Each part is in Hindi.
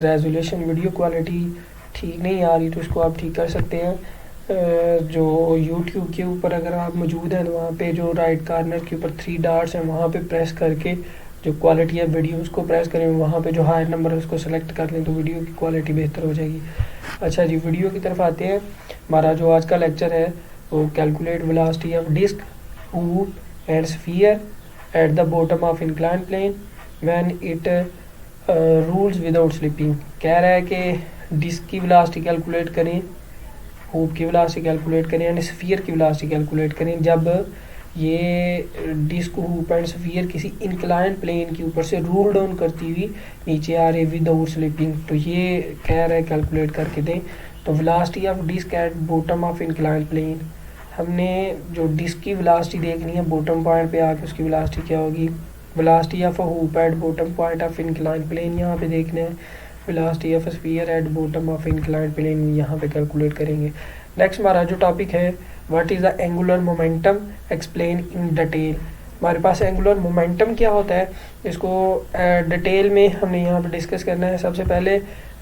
रेजोल्यूशन वीडियो क्वालिटी ठीक नहीं आ रही तो इसको आप ठीक कर सकते हैं। जो YouTube के ऊपर अगर आप मौजूद हैं तो वहाँ पे जो राइट कॉर्नर के ऊपर 3 डॉट्स हैं वहाँ पे प्रेस करके जो क्वालिटी है वीडियो उसको प्रेस करें, वहाँ पे जो हायर नंबर है उसको सेलेक्ट कर लें तो वीडियो की क्वालिटी बेहतर हो जाएगी। अच्छा जी, वीडियो की तरफ आते हैं। हमारा जो आज का लेक्चर है वो calculate velocity of disc hoop and sphere at the bottom of incline plane when it rolls without slipping. कह रहा है कि डिस्क की वेलोसिटी कैलकुलेट करें, हूप की वेलोसिटी कैलकुलेट करें एंड स्फीयर की वेलोसिटी कैलकुलेट करें जब ये डिस्क हूप एंड स्फीयर किसी इंक्लाइन प्लेन के ऊपर से रूल डाउन करती हुई नीचे आ रही विदाउट स्लिपिंग। तो ये कह रहा है कैलकुलेट करके दें। तो velocity of disc at bottom of incline plane, हमने जो डिस्क की वेलोसिटी देखनी है बॉटम पॉइंट पे आके उसकी वेलोसिटी क्या होगी। Velocity of hoop at bottom point of incline plane यहाँ पे देखना है। Velocity of sphere at bottom of incline plane यहाँ पे कैलकुलेट करेंगे। नेक्स्ट हमारा जो टॉपिक है what is the angular momentum explain in detail. हमारे पास एंगुलर मोमेंटम क्या होता है इसको डिटेल में हमने यहाँ पे डिस्कस करना है। सबसे पहले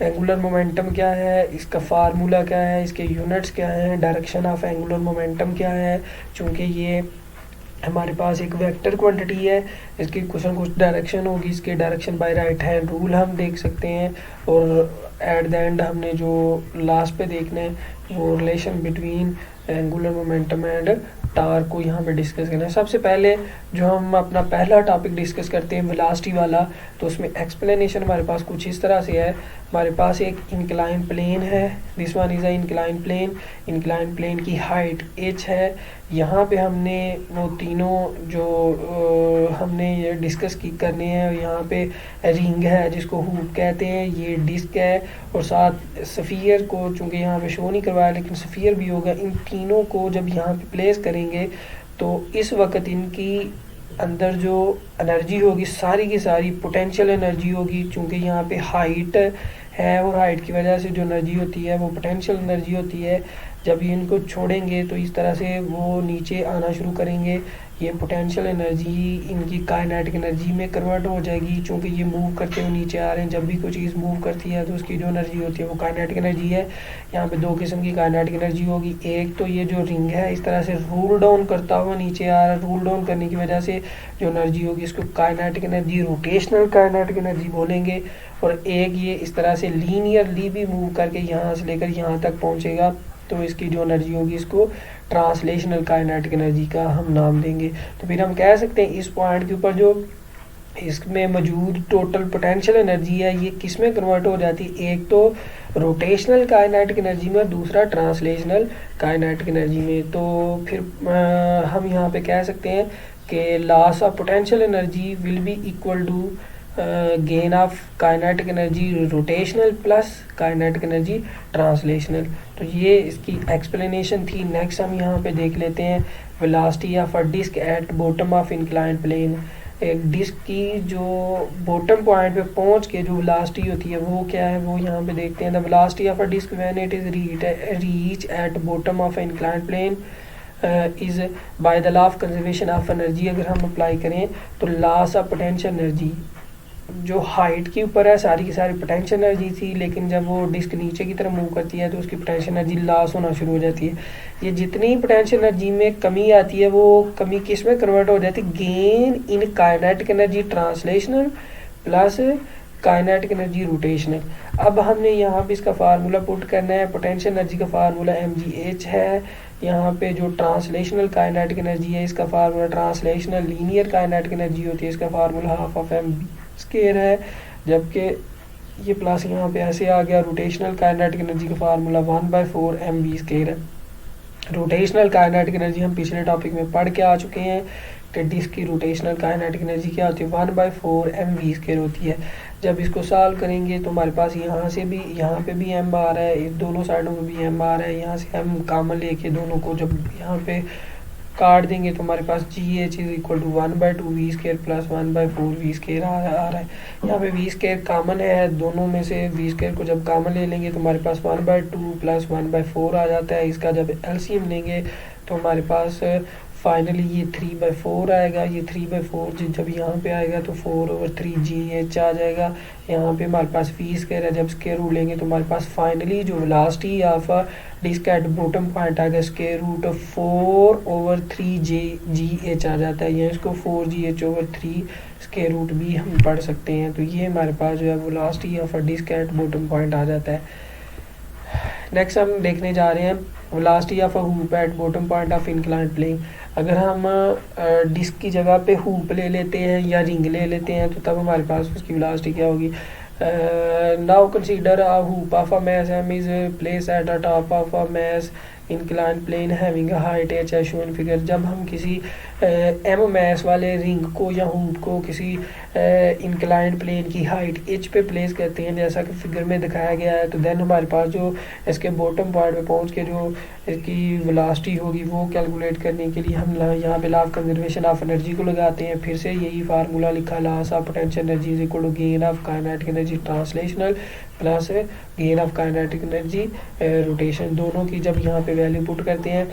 एंगुलर मोमेंटम क्या है, इसका फार्मूला क्या है, इसके यूनिट्स क्या हैं, डायरेक्शन ऑफ एंगुलर मोमेंटम क्या है। चूँकि ये हमारे पास एक वेक्टर क्वांटिटी है, इसकी कुछ न कुछ डायरेक्शन होगी, इसके direction by right hand rule हम देख सकते हैं। और एट द एंड हमने जो लास्ट पे देखना है वो relation between angular momentum and torque को यहाँ पे डिस्कस करना है। सबसे पहले जो हम अपना पहला टॉपिक डिस्कस करते हैं वेलोसिटी वाला, तो उसमें एक्सप्लेनेशन हमारे पास कुछ इस तरह से है। हमारे पास एक इंक्लाइन प्लेन है, this one is a incline plane. Incline plane की हाइट h है। यहाँ पे हमने वो तीनों जो हमने ये डिस्कस की करने हैं। यहाँ पे रिंग है जिसको हूप कहते हैं, ये डिस्क है और साथ स्फीयर को चूँकि यहाँ पे शो नहीं करवाया लेकिन स्फीयर भी होगा। इन तीनों को जब यहाँ पे प्लेस करेंगे तो इस वक्त इनकी अंदर जो एनर्जी होगी सारी की सारी पोटेंशियल एनर्जी होगी। चूँकि यहाँ पे हाइट है और हाइट की वजह से जो एनर्जी होती है वो पोटेंशियल एनर्जी होती है। जब ये इनको छोड़ेंगे तो इस तरह से वो नीचे आना शुरू करेंगे। ये पोटेंशियल एनर्जी इनकी काइनेटिक एनर्जी में कन्वर्ट हो जाएगी। चूँकि ये मूव करते हुए नीचे आ रहे हैं, जब भी कोई चीज़ मूव करती है तो उसकी जो एनर्जी होती है वो काइनेटिक एनर्जी है। यहाँ पे दो किस्म की काइनेटिक एनर्जी होगी। एक तो ये जो रिंग है इस तरह से रोल डाउन करता हुआ नीचे आ रहा है, रोल डाउन करने की वजह से जो एनर्जी होगी इसको kinetic energy, rotational kinetic energy बोलेंगे। और एक ये इस तरह से लीनियरली भी मूव करके यहाँ से लेकर यहाँ तक पहुँचेगा तो इसकी जो एनर्जी होगी इसको ट्रांसलेशनल काइनेटिक एनर्जी का हम नाम देंगे। तो फिर हम कह सकते हैं इस पॉइंट के ऊपर जो इसमें मौजूद टोटल पोटेंशियल एनर्जी है ये किस में कन्वर्ट हो जाती है, एक तो रोटेशनल काइनेटिक एनर्जी में, दूसरा ट्रांसलेशनल काइनेटिक एनर्जी में। तो फिर हम यहाँ पे कह सकते हैं कि loss of potential energy will be equal to gain of kinetic energy rotational plus kinetic energy translational. तो ये इसकी एक्सप्लेनेशन थी। नेक्स्ट हम यहाँ पे देख लेते हैं velocity of a disc at bottom of incline plane. एक डिस्क की जो बॉटम पॉइंट पे पहुँच के जो वेलोसिटी होती है वो क्या है वो यहाँ पे देखते हैं। The velocity of a disc when it is reach at bottom of incline plane is by the law of conservation of energy. अगर हम अप्लाई करें तो लॉस ऑफ पोटेंशियल एनर्जी जो हाइट के ऊपर है सारी की सारी पोटेंशियल एनर्जी थी, लेकिन जब वो डिस्क नीचे की तरफ मूव करती है तो उसकी पोटेंशियल एनर्जी लॉस होना शुरू हो जाती है। ये जितनी पोटेंशियल एनर्जी में कमी आती है वो कमी किस में कन्वर्ट हो जाती है, gain in kinetic energy translational plus kinetic energy rotational. अब हमने यहाँ पे इसका फार्मूला पुट करना है। पोटेंशियल एनर्जी का फार्मूला mgh है। यहाँ पे जो ट्रांसलेशनल काइनेटिक एनर्जी है इसका formula, translational linear kinetic energy होती है इसका formula half of mv square है। जबकि ये प्लस यहाँ पे ऐसे आ गया। रोटेशनल काइनेटिक एनर्जी का फार्मूला 1/4 mv स्केयर है। रोटेशनल काइनेटिक एनर्जी हम पिछले टॉपिक में पढ़ के आ चुके हैं कि डिस्क की रोटेशनल काइनेटिक एनर्जी क्या होती है 1/4 mv स्केयर होती है। जब इसको सॉल्व करेंगे तो हमारे पास यहाँ से भी यहाँ पे भी m आ रहा है, इस दोनों साइडों में भी m आ रहा है। यहाँ से हम कॉमन लेके दोनों को जब यहाँ पे काट देंगे तो हमारे पास GH is equal to 1/2 v square plus 1/4 v square आ रहा है। यहाँ पे v स्केयर कॉमन है, दोनों में से v स्केयर को जब कॉमन ले लेंगे तो हमारे पास 1/2 प्लस 1/4 आ जाता है। इसका जब LCM लेंगे तो हमारे पास फाइनली ये 3/4 आएगा। ये 3/4 जब यहाँ पे आएगा तो 4/3 GH आ जाएगा। यहाँ पे हमारे पास वी स्क्वायर है, जब स्क्वायर रूट लेंगे तो हमारे पास फाइनली जो velocity of disc at bottom point आएगा स्क्वायर रूट 4/3 GH आ जाता है, या इसको 4GH/3 स्क्वायर रूट भी हम पढ़ सकते हैं। तो ये हमारे पास जो है velocity of disc at bottom point आ जाता है। नेक्स्ट हम देखने जा रहे हैं velocity of a hoop at bottom point of inclined plane. अगर हम डिस्क की जगह पे हूप ले लेते हैं या रिंग ले लेते हैं तो तब हमारे पास उसकी वेलोसिटी क्या होगी। Now consider a hoop of a mass M is place at the top of a mass inclined plane having a height H as shown figure. जब हम किसी एम मैस वाले रिंग को या हूप को किसी इंक्लाइंड प्लेन की हाइट एच पे प्लेस करते हैं जैसा कि फिगर में दिखाया गया है, तो देन हमारे पास जो इसके बॉटम पॉइंट पे पहुंच के जो इसकी वेलोसिटी होगी वो कैलकुलेट करने के लिए हम यहाँ पे law of conservation of energy को लगाते हैं। फिर से यही फार्मूला लिखा, loss of potential energy is equal to gain of kinetic energy translational plus gain of kinetic energy rotation. दोनों की जब यहाँ पे वैल्यू पुट करते हैं,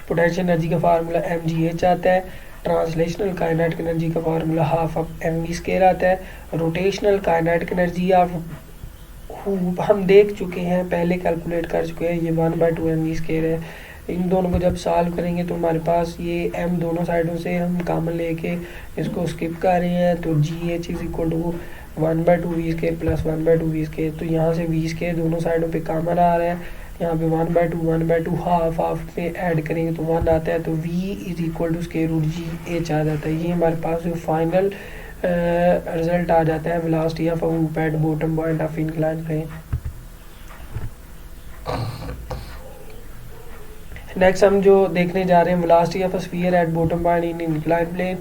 पोटेंशियल एनर्जी का फार्मूला mgh आता है, ट्रांसलेशनल काइनेटिक एनर्जी का formula half of mv square आता है, rotational kinetic energy of hoop हम देख चुके हैं, पहले कैलकुलेट कर चुके हैं, ये 1/2 mv स्क्वायर है। इन दोनों को जब सॉल्व करेंगे तो हमारे पास ये m दोनों साइडों से हम कॉमन लेके इसको स्किप कर रहे हैं, तो gh is equal to 1/2 v square plus 1/2 v square. तो यहाँ से v स्क्वायर दोनों साइडों पे कॉमन आ रहा है, यहाँ पे 1/2 हाफ में ऐड करेंगे तो 1 आता है, तो v is equal to square root GH आ जाता है। ये हमारे पास जो फाइनल रिजल्ट आ जाता है velocity of a hoop at bottom point of inclined plane. Next हम जो देखने जा रहे हैं velocity of a sphere at bottom point in inclined plane.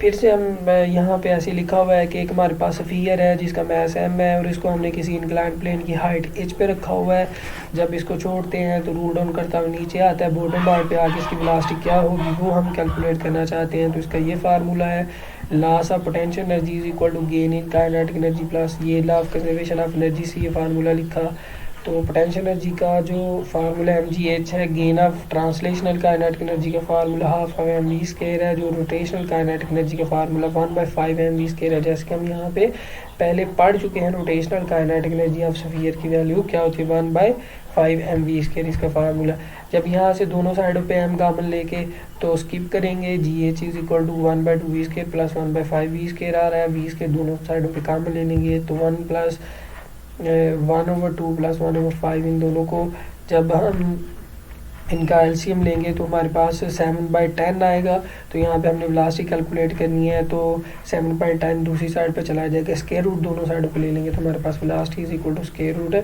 फिर से हम यहाँ पे ऐसे लिखा हुआ है कि एक हमारे पास स्फीयर है जिसका मैस m है और इसको हमने किसी इंक्लाइंड प्लेन की हाइट h पे रखा हुआ है। जब इसको छोड़ते हैं तो रूल डाउन करता हुआ नीचे आता है, बॉटम पॉइंट पे आके इसकी वेलोसिटी क्या होगी वो हम कैलकुलेट करना चाहते हैं। तो इसका ये फार्मूला है, loss of potential energy is equal to gain in kinetic energy plus ये law of conservation of energy से ये फार्मूला लिखा। तो पोटेंशियल एनर्जी का जो फार्मूला mgh है, gain of translational kinetic energy का formula half of mv square है, जो रोटेशनल काइनेटिक एनर्जी का फार्मूला 1/5 mv स्क्वायर है। जैसे कि हम यहाँ पे पहले पढ़ चुके हैं, rotational kinetic energy of sphere की वैल्यू क्या होती है 1/5 mv स्क्वायर इसका फार्मूला। जब यहाँ से दोनों साइडों पे m कॉमन लेके तो स्किप करेंगे, gh is equal to 1/2 v square plus 1/5 v square आ रहा है, v स्क्वायर दोनों साइडों पे कॉमन ले लेंगे तो 1/2 प्लस 1/5 इन दोनों को जब हम इनका एलसीएम लेंगे तो हमारे पास 7/10 आएगा। तो यहाँ पे हमने वेलोसिटी कैलकुलेट करनी है, तो 7/10 दूसरी साइड पे चला जाएगा, स्क्वायर रूट दोनों साइडों पे ले लेंगे तो हमारे पास velocity is equal to square root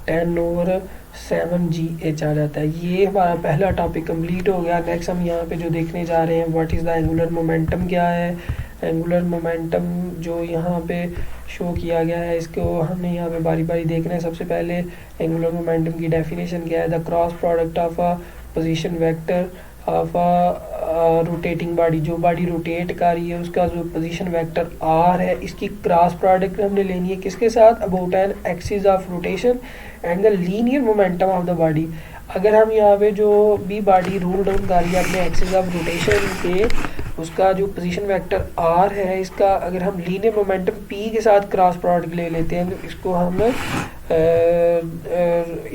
10/7 GH आ जाता है। ये हमारा पहला टॉपिक कंप्लीट हो गया। नेक्स्ट हम यहाँ पे जो देखने जा रहे हैं what is the angular momentum क्या है। एंगुलर मोमेंटम जो यहाँ पे शो किया गया है इसको हमें यहाँ पे बारी बारी देखना है। सबसे पहले एंगुलर मोमेंटम की डेफिनेशन क्या है, the cross product of a position vector of a rotating body, जो बॉडी रोटेट कर रही है उसका जो पोजीशन वेक्टर r है, इसकी क्रॉस प्रोडक्ट हमने लेनी है किसके साथ, about an axis of rotation and the linear momentum of the body. अगर हम यहाँ पे जो भी बॉडी रूल डाउन कर रही है अपने एक्सिस ऑफ रोटेशन पे, उसका जो पोजीशन वेक्टर r है, इसका अगर हम लीनियर मोमेंटम p के साथ क्रॉस प्रोडक्ट ले लेते हैं तो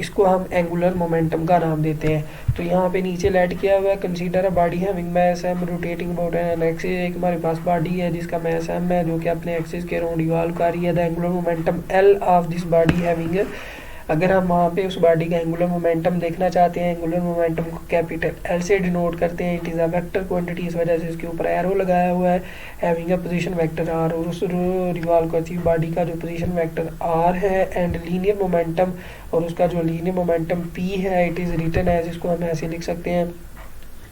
इसको हम एंगुलर मोमेंटम का नाम देते हैं। तो यहाँ पे नीचे लेट किया हुआ है, consider a body having mass m rotating about an axis. एक हमारे पास बॉडी है जिसका मास m है जो कि अपने एक्सिस के अराउंड रिवॉल्व कर रही है। The angular momentum L of this body having, अगर हम वहाँ पे उस बॉडी का एंगुलर मोमेंटम देखना चाहते हैं, एंगुलर मोमेंटम को कैपिटल L से डिनोट करते हैं। It is a vector quantity, इस वजह से इसके ऊपर एरो लगाया हुआ है, having a position vector r, और उस रिवॉल्व करती हुई बॉडी का जो पोजीशन वेक्टर r है एंड लीनियर मोमेंटम, और उसका जो लीनियर मोमेंटम p है, इट इज़ रिटन एज, इसको हम ऐसे लिख सकते हैं।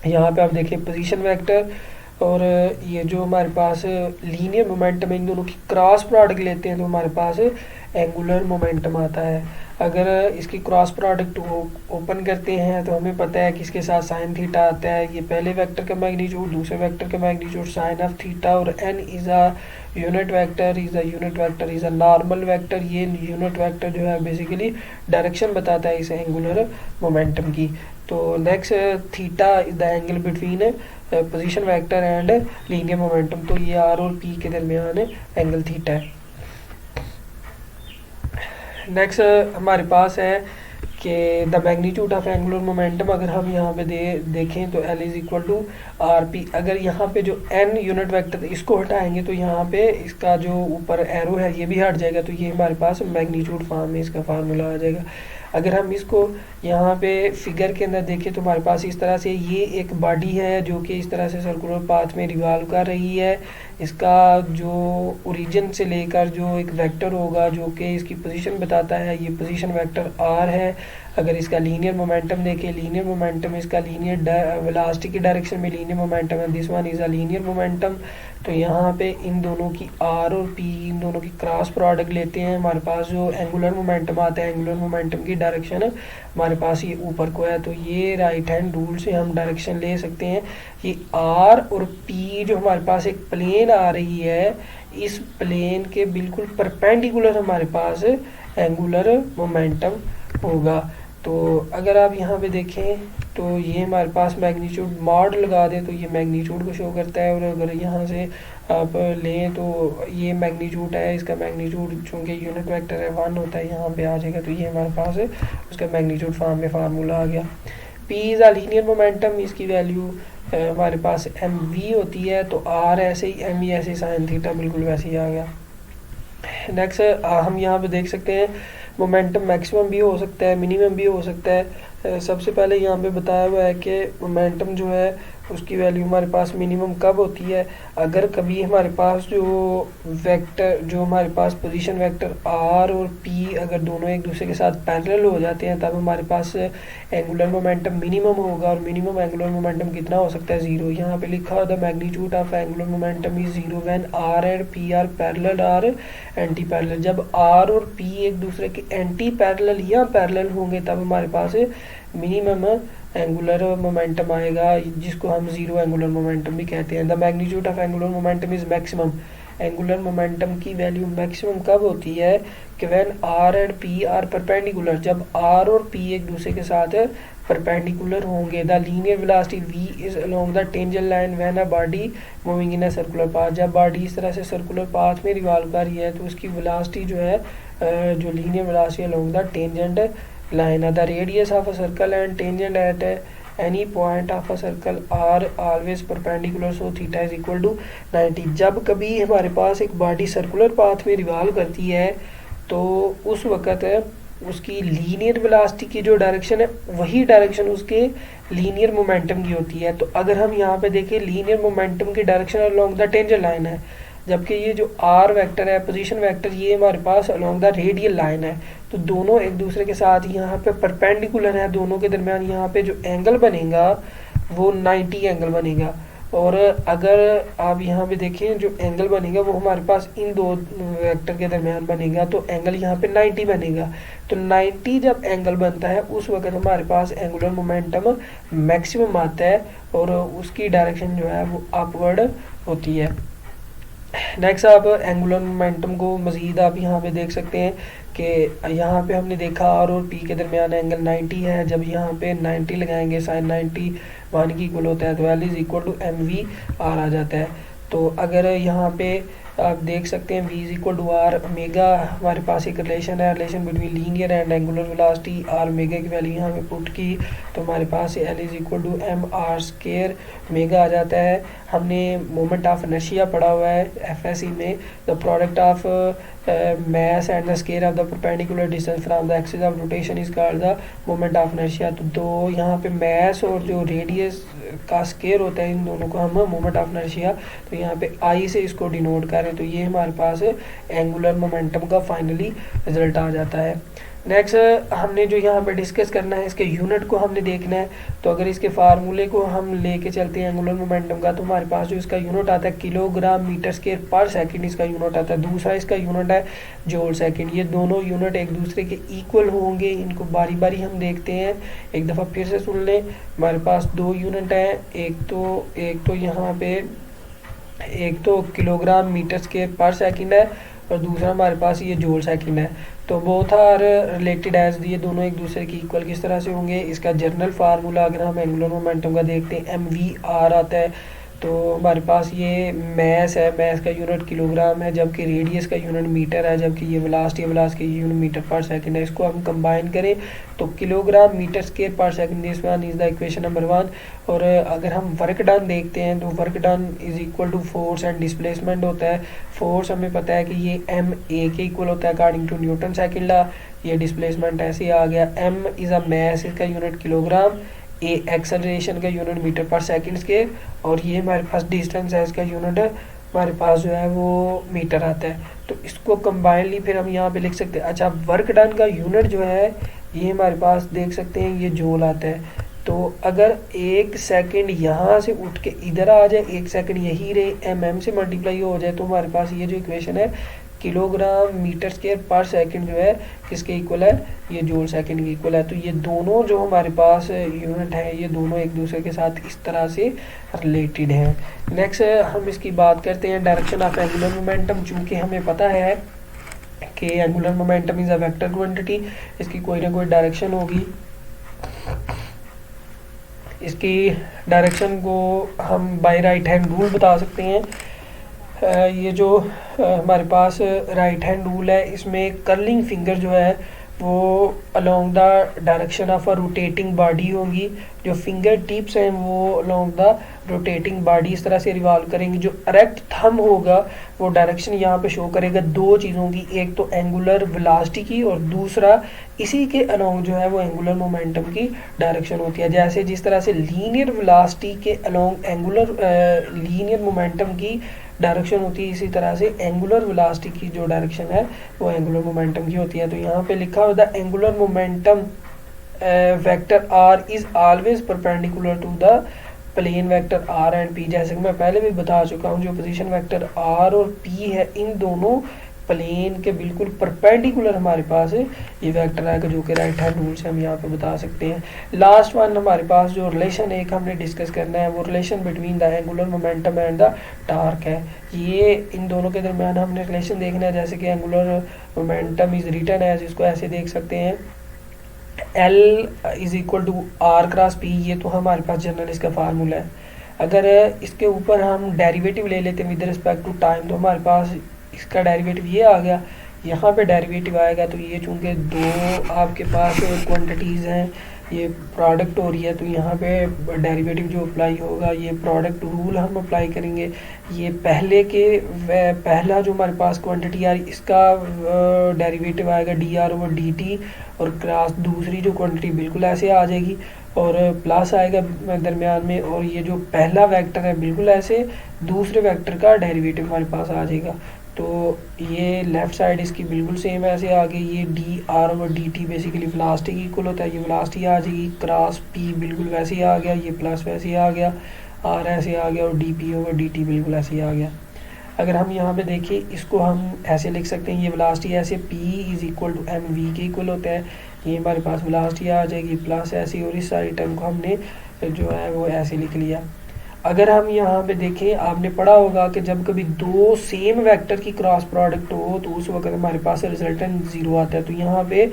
यहाँ पे आप देखिए पोजीशन वेक्टर और ये जो हमारे पास लीनियर मोमेंटम इन दोनों की क्रॉस प्रोडक्ट लेते हैं तो हमारे पास एंगुलर मोमेंटम आता है। अगर इसकी क्रॉस प्रोडक्ट ओपन करते हैं तो हमें पता है कि इसके साथ साइन थीटा आता है। ये पहले वेक्टर का मैग्नीट्यूड, दूसरे वेक्टर का मैग्नीट्यूड साइन ऑफ थीटा, और N is a unit vector, is a normal vector. ये यूनिट वेक्टर जो है बेसिकली डायरेक्शन बताता है इस एंगुलर मोमेंटम की। तो next, theta is the angle between position vector and linear momentum. तो ये आर और पी के दरमियान एंगल थीटा है। नेक्स्ट हमारे पास है कि the magnitude of angular momentum. अगर हम यहाँ पे देखें तो L is equal to R P. अगर यहाँ पे जो एन यूनिट वेक्टर इसको हटाएंगे तो यहाँ पे इसका जो ऊपर एरो है ये भी हट जाएगा, तो ये हमारे पास मैग्नीट्यूड फॉर्म में इसका फार्मूला आ जाएगा। अगर हम इसको यहाँ पे फिगर के अंदर देखें तो हमारे पास इस तरह से ये एक बॉडी है जो कि इस तरह से सर्कुलर पाथ में रिवॉल्व कर रही है। इसका जो ओरिजिन से लेकर जो एक वेक्टर होगा जो कि इसकी पोजीशन बताता है, ये पोजीशन वेक्टर आर है। अगर इसका लीनियर मोमेंटम देखें, लीनियर मोमेंटम इसका लीनियर वेलोसिटी की डायरेक्शन में लीनियर मोमेंटम है, this one is a linear momentum. तो यहाँ पे इन दोनों की आर और पी, इन दोनों की क्रॉस प्रोडक्ट लेते हैं, हमारे पास जो एंगुलर मोमेंटम आता है, एंगुलर मोमेंटम की डायरेक्शन हमारे पास ये ऊपर को है। तो ये राइट हैंड रूल से हम डायरेक्शन ले सकते हैं। ये आर और पी जो हमारे पास एक प्लेन आ रही है, इस प्लेन के बिल्कुल परपेंडिकुलर हमारे पास एंगुलर मोमेंटम होगा। तो अगर आप यहाँ पे देखें तो ये हमारे पास मैग्नीट्यूड मॉड लगा दें तो ये मैग्नीट्यूड को शो करता है, और अगर यहाँ से आप लें तो ये मैग्नीट्यूड है, इसका मैग्नीट्यूड चूँकि यूनिट वेक्टर है 1 होता है, यहाँ पे आ जाएगा। तो ये हमारे पास उसका मैग्नीट्यूड फॉर्म में फार्मूला आ गया। P is a linear momentum, इसकी वैल्यू हमारे पास एम वी होती है। तो आर ऐसे ही, एम ई ऐसे ही, साइन थीटा बिल्कुल वैसे ही आ गया। नेक्स्ट हम यहाँ पे देख सकते हैं मोमेंटम मैक्सिमम भी हो सकता है, मिनिमम भी हो सकता है। सबसे पहले यहाँ पे बताया हुआ है कि मोमेंटम जो है उसकी वैल्यू हमारे पास मिनिमम कब होती है, अगर कभी हमारे पास जो वेक्टर, जो हमारे पास पोजीशन वेक्टर आर और पी अगर दोनों एक दूसरे के साथ पैरेलल हो जाते हैं तब हमारे पास एंगुलर मोमेंटम मिनिमम होगा। और मिनिमम एंगुलर मोमेंटम कितना हो सकता है, 0। यहाँ पे लिखा the magnitude of angular momentum is 0 when R and P are parallel or anti parallel. जब आर और पी एक दूसरे के एंटी पैरेलल या पैरेलल होंगे तब हमारे पास मिनिमम एंगुलर मोमेंटम आएगा, जिसको हम 0 एंगुलर मोमेंटम भी कहते हैं। The magnitude of angular momentum is maximum. Angular momentum की वैल्यू मैक्सिमम कब होती है कि when R and P are perpendicular, जब आर और पी एक दूसरे के साथ परपेंडिकुलर होंगे। The linear velocity v is along the tangent line when a body moving in a circular path. जब बॉडी इस तरह से सर्कुलर पाथ में रिवॉल्व कर रही है तो उसकी वेलोसिटी जो है जो linear velocity along the tangent line. The radius of a circle and tangent at any point of a circle are always perpendicular, so theta is equal to 90। जब कभी हमारे पास एक बॉडी सर्कुलर पाथ में रिवॉल्व करती है तो उस वक़्त उसकी लीनियर वेलोसिटी की जो डायरेक्शन है वही डायरेक्शन उसके लीनियर मोमेंटम की होती है। तो अगर हम यहाँ पे देखें लीनियर मोमेंटम की direction along the tangent line है, जबकि ये जो आर वेक्टर है, पोजीशन वेक्टर, ये हमारे पास अलोंग द रेडियल लाइन है। तो दोनों एक दूसरे के साथ यहाँ पे परपेंडिकुलर है, दोनों के दरमियान यहाँ पे जो एंगल बनेगा वो 90 एंगल बनेगा। और अगर आप यहाँ पे देखें जो एंगल बनेगा वो हमारे पास इन दो वेक्टर के दरमियान बनेगा, तो एंगल यहाँ पे 90 बनेगा। तो 90 जब एंगल बनता है उस वक्त हमारे पास एंगुलर मोमेंटम मैक्सिमम आता है और उसकी डायरेक्शन जो है वो अपवर्ड होती है। नेक्स्ट आप एंगुलर मोमेंटम को मज़ीद आप यहाँ पे देख सकते हैं कि यहाँ पे हमने देखा आर और पी के दरमियान एंगल 90 है। जब यहाँ पे 90 लगाएंगे साइन 90 1 की इक्वल होता है तो L is equal to M V R आ जाता है। तो अगर यहाँ पे आप देख सकते हैं v is equal to R omega, हमारे पास एक रिलेशन है, relation between linear and angular velocity. R omega की वैल्यू यहाँ पे पुट की तो हमारे पास l is equal to M R square omega आ जाता है। हमने मोमेंट ऑफ इनर्शिया पढ़ा हुआ है एफएससी में, the product of mass and the square of the perpendicular distance from the axis of rotation is called the moment of inertia। तो दो यहाँ पे mass और जो रेडियस का स्केयर होता है इन दोनों को हम मोमेंट ऑफ इनर्शिया, तो यहाँ पे आई से इसको डिनोट करें तो ये हमारे पास एंगुलर मोमेंटम का फाइनली रिजल्ट आ जाता है। नेक्स्ट हमने जो यहाँ पे डिस्कस करना है, इसके यूनिट को हमने देखना है। तो अगर इसके फार्मूले को हम लेके चलते हैं एंगुलर मोमेंटम का, तो हमारे पास जो इसका यूनिट आता है kilogram metre square per second इसका यूनिट आता है। दूसरा इसका यूनिट है जूल सेकंड। ये दोनों यूनिट एक दूसरे के इक्वल होंगे। इनको बारी बारी हम देखते हैं, एक दफ़ा फिर से सुन लें। हमारे पास दो यूनिट हैं, एक तो यहाँ पे एक तो kilogram metre square per second है और दूसरा हमारे पास ये जूल सेकंड है। तो बोथ आर रिलेटेड एज, ये दोनों एक दूसरे की इक्वल किस तरह से होंगे। इसका जनरल फार्मूला अगर हम एंगुलर मोमेंटम का देखते हैं, MVR आता है। तो हमारे पास ये मैस है, मैस का यूनिट किलोग्राम है, जबकि रेडियस का यूनिट मीटर है, जबकि ये वेलोसिटी का यूनिट मीटर पर सेकंड है। इसको हम कंबाइन करें तो kilogram metre square per second, this one is the equation number 1। और अगर हम वर्क डन देखते हैं तो work done is equal to force and displacement होता है। फोर्स हमें पता है कि ये MA के इक्वल होता है according to Newton second law. ये डिस्प्लेसमेंट ऐसे आ गया, M इज़ अ मैस, इसका यूनिट किलोग्राम, ए एक्सेलरेशन का यूनिट मीटर पर सेकंड के, और ये हमारे पास डिस्टेंस है, इसका यूनिट हमारे पास जो है वो मीटर आता है। तो इसको कंबाइनली फिर हम यहाँ पे लिख सकते हैं। अच्छा, वर्क डन का यूनिट जो है ये हमारे पास देख सकते हैं, ये जूल आता है। तो अगर 1 सेकंड यहाँ से उठ के इधर आ जाए, 1 सेकंड यही रहे, MM से मल्टीप्लाई हो जाए, तो हमारे पास ये जो इक्वेशन है kilogram metre square per second जो है किसके इक्वल है, ये जूल सेकंड के इक्वल है। तो ये दोनों जो हमारे पास यूनिट है, ये दोनों एक दूसरे के साथ इस तरह से रिलेटेड हैं। नेक्स्ट हम इसकी बात करते हैं डायरेक्शन ऑफ एंगुलर मोमेंटम। चूँकि हमें पता है कि angular momentum is a vector quantity, इसकी कोई ना कोई डायरेक्शन होगी। इसकी डायरेक्शन को हम बाय राइट हैंड रूल बता सकते हैं। ये जो हमारे पास राइट हैंड रूल है, इसमें कर्लिंग फिंगर जो है वो along the direction of a rotating body होंगी। जो फिंगर टिप्स हैं वो अलोंग द रोटेटिंग बॉडी इस तरह से रिवॉल्व करेंगी। जो इरेक्ट थंब होगा वो डायरेक्शन यहाँ पे शो करेगा दो चीज़ों की, एक तो एंगुलर वेलोसिटी की और दूसरा इसी के अलोंग जो है वो एंगुलर मोमेंटम की डायरेक्शन होती है। जैसे जिस तरह से लीनियर वेलोसिटी के अलोंग एंगुलर लीनियर मोमेंटम की डायरेक्शन होती है, इसी तरह से एंगुलर वेलोसिटी की जो डायरेक्शन है वो एंगुलर मोमेंटम की होती है। तो यहाँ पे लिखा हुआ the angular momentum vector R is always perpendicular to the plane vector R and P। जैसे कि मैं पहले भी बता चुका हूँ, जो पोजीशन वेक्टर R और P है, इन दोनों प्लेन के बिल्कुल परपेंडिकुलर हमारे पास ये वेक्टर आएगा, जो कि राइट हैंड रूल से हम यहाँ पे बता सकते हैं। लास्ट वन हमारे पास जो रिलेशन एक हमने डिस्कस करना है, वो relation between the angular momentum and the torque है। ये इन दोनों के दरमियान हमने रिलेशन देखना है। जैसे कि angular momentum is written as, इसको ऐसे देख सकते हैं, L is equal to R cross P। ये तो हमारे पास जनरल इसका फार्मूला है। अगर इसके ऊपर हम डेरिवेटिव ले लेते हैं विद रिस्पेक्ट टू टाइम, तो हमारे पास इसका डेरिवेटिव ये आ गया, यहाँ पे डेरिवेटिव आएगा। तो ये चूँकि दो आपके पास क्वांटिटीज़ हैं, ये प्रोडक्ट हो रही है, तो यहाँ पे डेरिवेटिव जो अप्लाई होगा, ये प्रोडक्ट रूल हम अप्लाई करेंगे। ये पहला जो हमारे पास क्वांटिटी आ रही, इसका डेरिवेटिव आएगा dr/dt, और क्रॉस दूसरी जो क्वांटिटी बिल्कुल ऐसे आ जाएगी और प्लस आएगा दरमियान में, और ये जो पहला वेक्टर है बिल्कुल ऐसे दूसरे वेक्टर का डेरिवेटिव हमारे पास आ जाएगा। तो ये लेफ़्ट साइड इसकी बिल्कुल सेम ऐसे आ गई। ये dr/dt बेसिकली वेलोसिटी की इक्वल होता है, ये वेलोसिटी आ जाएगी, क्रॉस p बिल्कुल वैसे ही आ गया, ये प्लस वैसे ही आ गया, r ऐसे आ गया, और dp/dt बिल्कुल ऐसे ही आ गया। अगर हम यहाँ पे देखें, इसको हम ऐसे लिख सकते हैं, ये वेलोसिटी ऐसे p is equal to mv के इक्वल होता है। ये हमारे पास वेलोसिटी आ जाएगी प्लस ऐसी, और इस सारी टर्म को हमने जो है वो ऐसे लिख लिया। अगर हम यहाँ पे देखें, आपने पढ़ा होगा कि जब कभी दो सेम वेक्टर की क्रॉस प्रोडक्ट हो तो उस वक्त हमारे पास रिजल्टेंट ज़ीरो आता है। तो यहाँ पे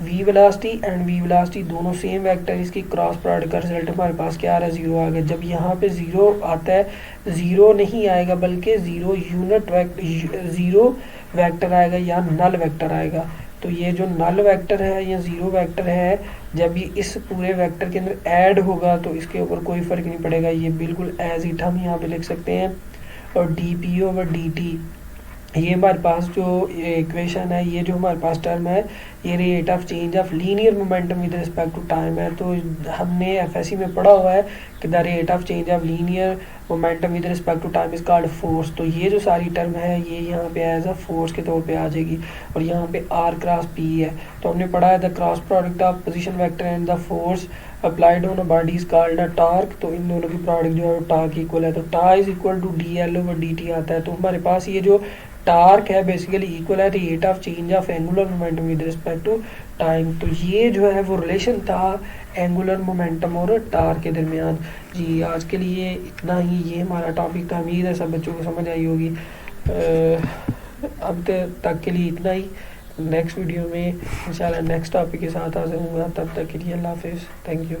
v velocity and v velocity दोनों सेम वेक्टर, इसकी क्रॉस प्रोडक्ट का रिजल्ट हमारे पास क्या आ रहा है, ज़ीरो आ गया। जब यहाँ पे ज़ीरो आता है, ज़ीरो नहीं आएगा बल्कि ज़ीरो वेक्टर आएगा या नल वेक्टर आएगा। तो ये जो नल वेक्टर है या ज़ीरो वेक्टर है, जब ये इस पूरे वेक्टर के अंदर ऐड होगा तो इसके ऊपर कोई फ़र्क नहीं पड़ेगा, ये बिल्कुल एज इट हम यहाँ पे लिख सकते हैं। और dp/dt, ये हमारे पास जो इक्वेशन है, ये जो हमारे पास टर्म है, ये rate of change of linear momentum with respect to time है। तो हमने एफएससी में पढ़ा हुआ है कि the rate of change of linear momentum with respect to time is called force. तो ये जो सारी टर्म है ये यहाँ पे एज अ फोर्स के तौर पे आ जाएगी, और यहाँ पे आर क्रॉस पी है। तो हमने पढ़ा है the cross product of position vector and the force applied on a body is called a torque. तो इन दोनों की प्रोडक्ट जो है वो टार्क इक्वल है, तो tau is equal to D L over D T आता है। तो हमारे पास ये जो टार्क है बेसिकली इक्वल है rate of change of angular momentum with respect to time. तो ये जो है वो रिलेशन था एंगुलर मोमेंटम और टार्क के दरमियान। जी आज के लिए इतना ही, ये हमारा टॉपिक था। उम्मीद है सब बच्चों को समझ आई होगी। अब तक के लिए इतना ही। नेक्स्ट वीडियो में इंशाल्लाह नेक्स्ट टॉपिक के साथ आ जाऊँगा। तब तक के लिए अल्लाह हाफिज़। Thank you.